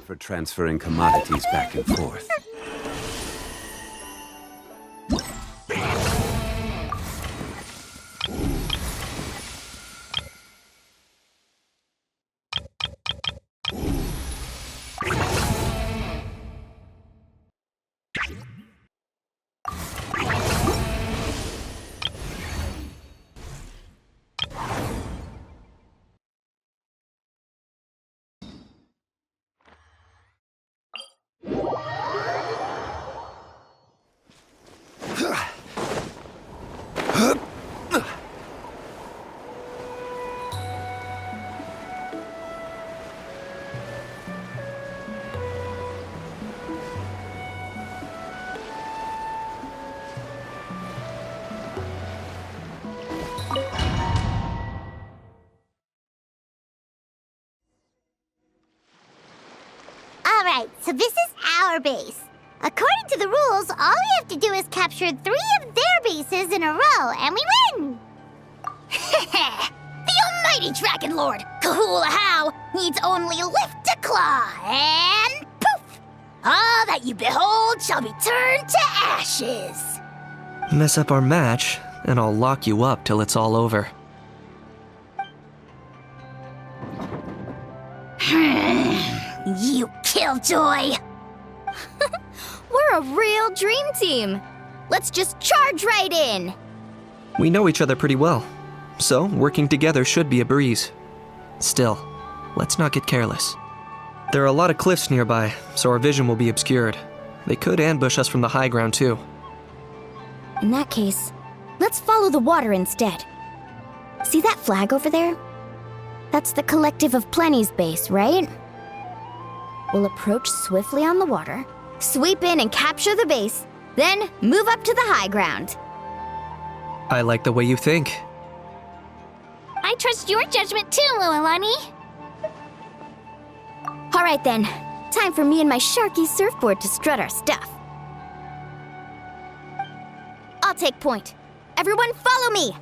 For transferring commodities back and forth. Alright, so this is our base. According to the rules, all we have to do is capture 3 of their bases in a row, and we win! The almighty Dragon Lord, Kahula needs only lift a claw, and poof! All that you behold shall be turned to ashes. Mess up our match, and I'll lock you up till it's all over. You killjoy! We're a real dream team. Let's just charge right in. We know each other pretty well, so working together should be a breeze. Still, let's not get careless. There are a lot of cliffs nearby, so our vision will be obscured. They could ambush us from the high ground too. In that case, let's follow the water instead. See that flag over there? That's the Collective of Plenty's base, right? We'll approach swiftly on the water, sweep in and capture the base, then move up to the high ground. I like the way you think. I trust your judgment too, Lualani. All right then, time for me and my Sharky surfboard to strut our stuff. I'll take point. Everyone follow me!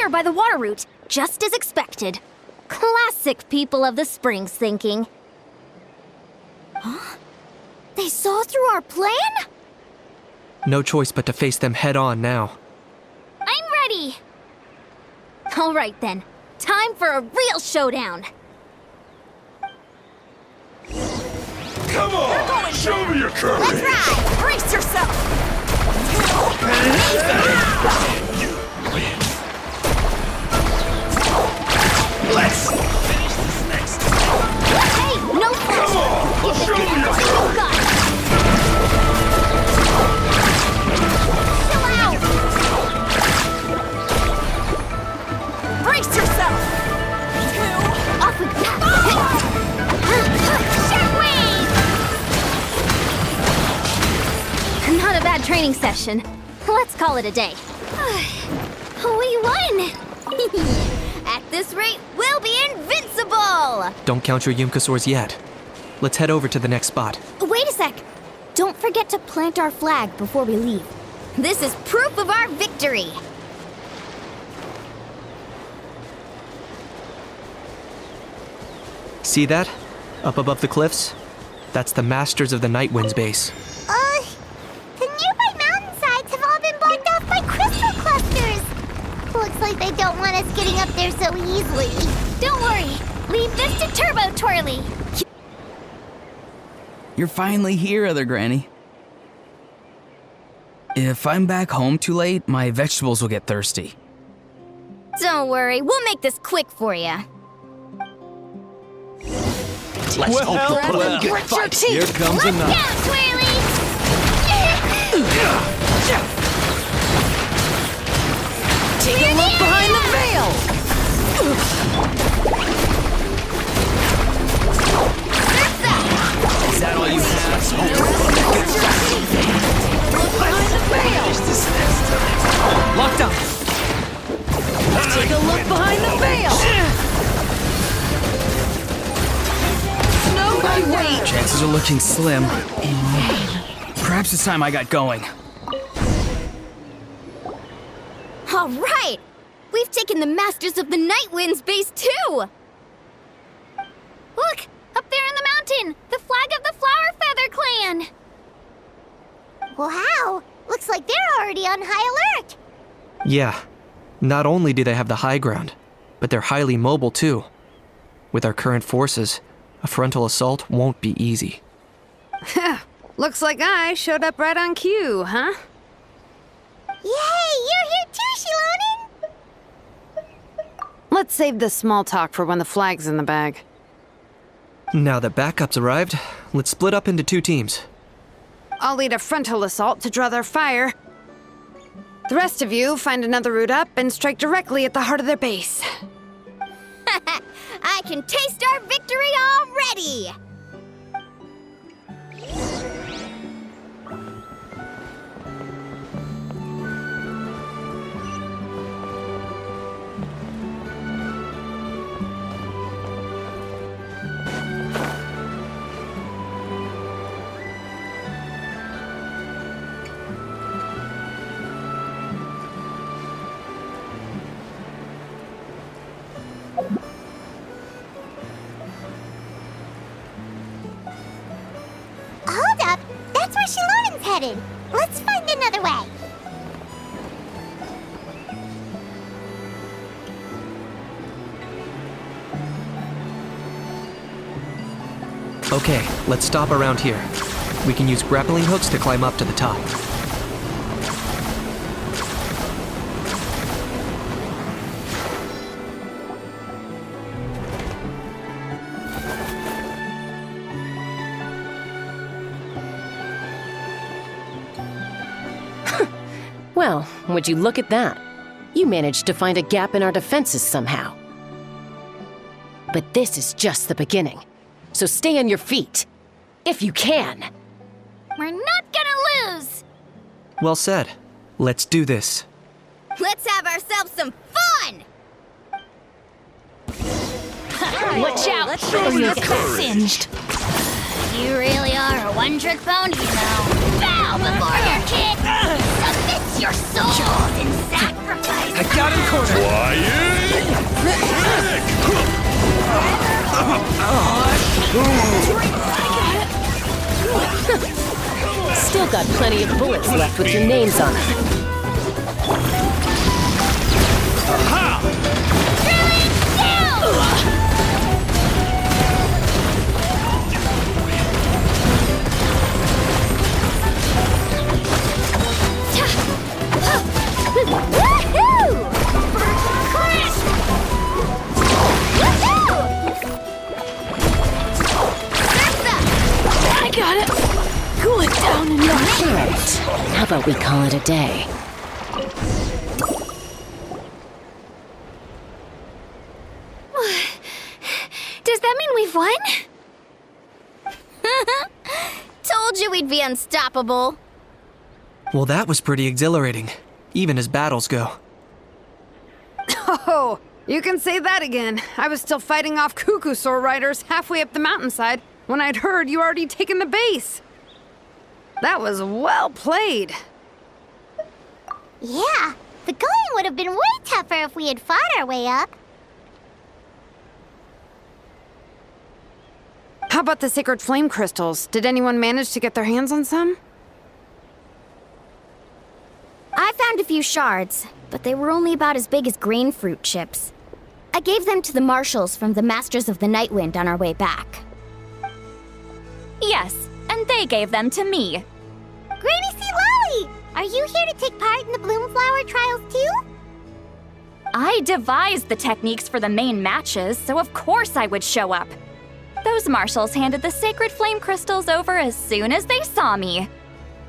there by the water route, just as expected. Classic people of the Springs thinking. Huh? They saw through our plan? No choice but to face them head on now. I'm ready! All right then, time for a real showdown. Come on! Show me your courage! Let's ride! Brace yourself! Let's finish this next. Hey, no fun! Come on! Show me your courage! Chill out! Brace yourself! Off we go! Not a bad training session. Let's call it a day. We won! At this rate, we'll be invincible! Don't count your Yumkasaurs yet. Let's head over to the next spot. Wait a sec. Don't forget to plant our flag before we leave. This is proof of our victory. See that? Up above the cliffs? That's the Masters of the Night Wind's base. The nearby mountainsides have all been blocked off by crystal clusters. Looks like they don't want us getting up there so easily. Don't worry. Leave this to Turbo Twirly. You're finally here, Other Granny. If I'm back home too late, my vegetables will get thirsty. Don't worry, we'll make this quick for you. Let's hope the plan get fight. Here comes Let's another. go, Twirly! Take a look behind the veil! Is that all you have? Behind the veil! Locked up! Take a look behind the veil! No, wait! Chances are looking slim. Perhaps it's time I got going. All right! We've taken the Masters of the Night Wind's base too! Look! Up there in the mountain! The flag of the Flower Feather Clan! Wow, looks like they're already on high alert. Yeah. Not only do they have the high ground, but they're highly mobile too. With our current forces, a frontal assault won't be easy. Looks like I showed up right on cue, huh? Yay, you're here too, Shilonen! Let's save this small talk for when the flag's in the bag. Now that backup's arrived, let's split up into 2 teams. I'll lead a frontal assault to draw their fire. The rest of you find another route up and strike directly at the heart of their base. I can taste our victory already! Hold up, that's where Shilonen's headed. Let's find another way. Okay, let's stop around here. We can use grappling hooks to climb up to the top. Well, would you look at that? You managed to find a gap in our defenses somehow. But this is just the beginning. So stay on your feet. If you can. We're not gonna lose! Well said. Let's do this. Let's have ourselves some fun! Watch out! Let's or show you'll you get courage. singed. You really are a one-trick pony, you know. Bow before your king! Submit your souls in sacrifice I got him cornered. Still got plenty of bullets left with your names on them. I got it. Cool it down and Right. How about we call it a day? Does that mean we've won? Told you we'd be unstoppable. Well, that was pretty exhilarating, even as battles go. Oh, you can say that again. I was still fighting off Cuckoosaur riders halfway up the mountainside when I'd heard you already taken the base. That was well played. Yeah, the going would have been way tougher if we had fought our way up. How about the sacred flame crystals? Did anyone manage to get their hands on some? I found a few shards, but they were only about as big as grain fruit chips. I gave them to the marshals from the Masters of the Nightwind on our way back. Yes, and they gave them to me. Granny C. Lolly! Are you here to take part in the Bloomflower trials too? I devised the techniques for the main matches, so of course I would show up. Those marshals handed the sacred flame crystals over as soon as they saw me.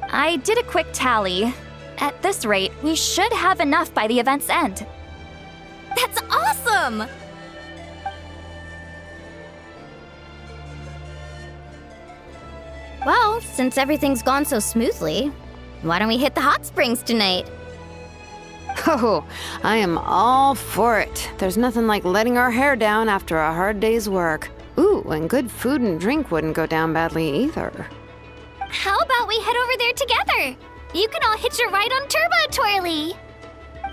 I did a quick tally. At this rate, we should have enough by the event's end. That's awesome! Well, since everything's gone so smoothly, why don't we hit the hot springs tonight? Oh, I am all for it. There's nothing like letting our hair down after a hard day's work. Ooh, and good food and drink wouldn't go down badly either. How about we head over there together? You can all hitch a ride on Turbo Twirly.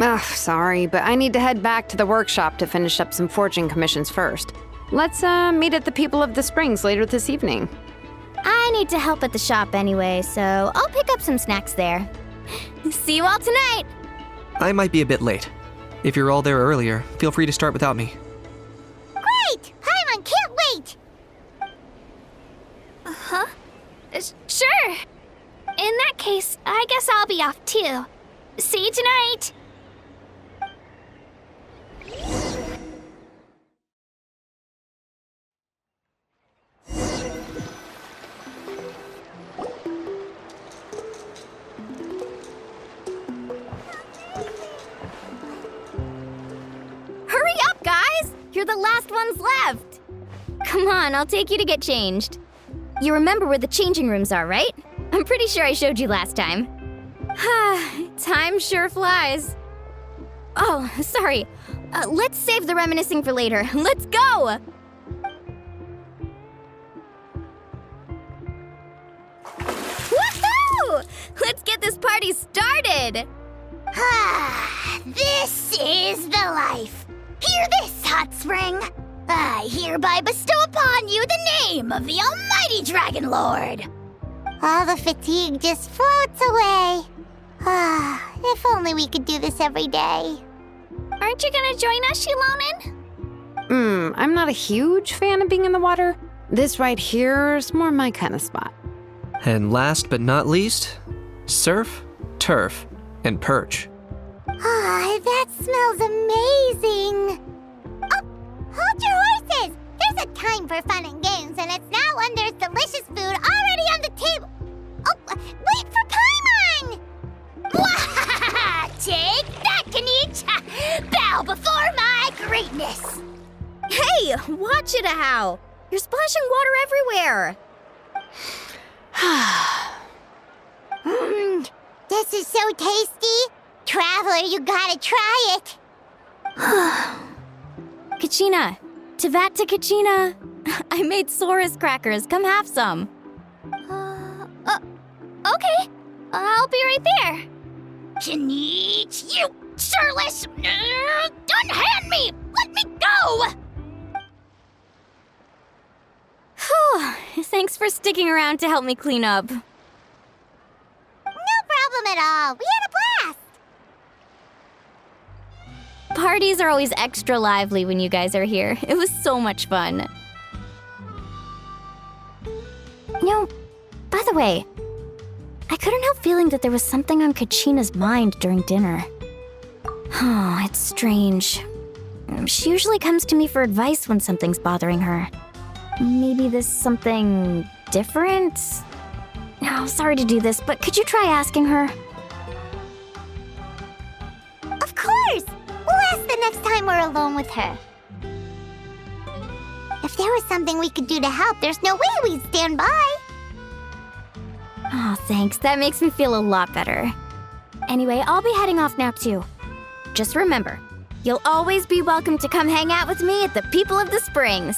Ugh, sorry, but I need to head back to the workshop to finish up some forging commissions first. Let's meet at the People of the Springs later this evening. I need to help at the shop anyway, so I'll pick up some snacks there. See you all tonight! I might be a bit late. If you're all there earlier, feel free to start without me. Great! Paimon can't wait! Huh? Sure. In that case, I guess I'll be off too. See you tonight! Hurry up, guys! You're the last ones left! Come on, I'll take you to get changed. You remember where the changing rooms are, right? I'm pretty sure I showed you last time. Time sure flies. Oh, sorry. Let's save the reminiscing for later. Let's go! Woohoo! Let's get this party started! This is the life. Hear this, Hot Spring. I hereby bestow upon you the name of the Almighty Dragon Lord. All the fatigue just floats away. If only we could do this every day. Aren't you gonna join us, Shilonen? I'm not a huge fan of being in the water. This right here is more my kind of spot. And last but not least, surf, turf, and perch. That smells amazing. Oh, hold your horses. There's a time for fun and games, and it's now when there's delicious food already on the table. Oh, wait for Paimon! Take that, Kanich! Bow before my greatness! Hey, watch it, How! You're splashing water everywhere! This is so tasty! Traveler, you gotta try it! Kachina! Tevat to Kachina! I made Saurus crackers. Come have some. Okay. I'll be right there. Kanich, you! Shirtless! Unhand me! Let me go! Whew. Thanks for sticking around to help me clean up. No problem at all. We had a blast. Parties are always extra lively when you guys are here. It was so much fun. No, by the way, I couldn't help feeling that there was something on Kachina's mind during dinner. Oh, it's strange. She usually comes to me for advice when something's bothering her. Maybe this something different? Oh, sorry to do this, but could you try asking her? Of course! We'll ask the next time we're alone with her. If there was something we could do to help, there's no way we'd stand by. Oh, thanks. That makes me feel a lot better. Anyway, I'll be heading off now too. Just remember, you'll always be welcome to come hang out with me at the People of the Springs.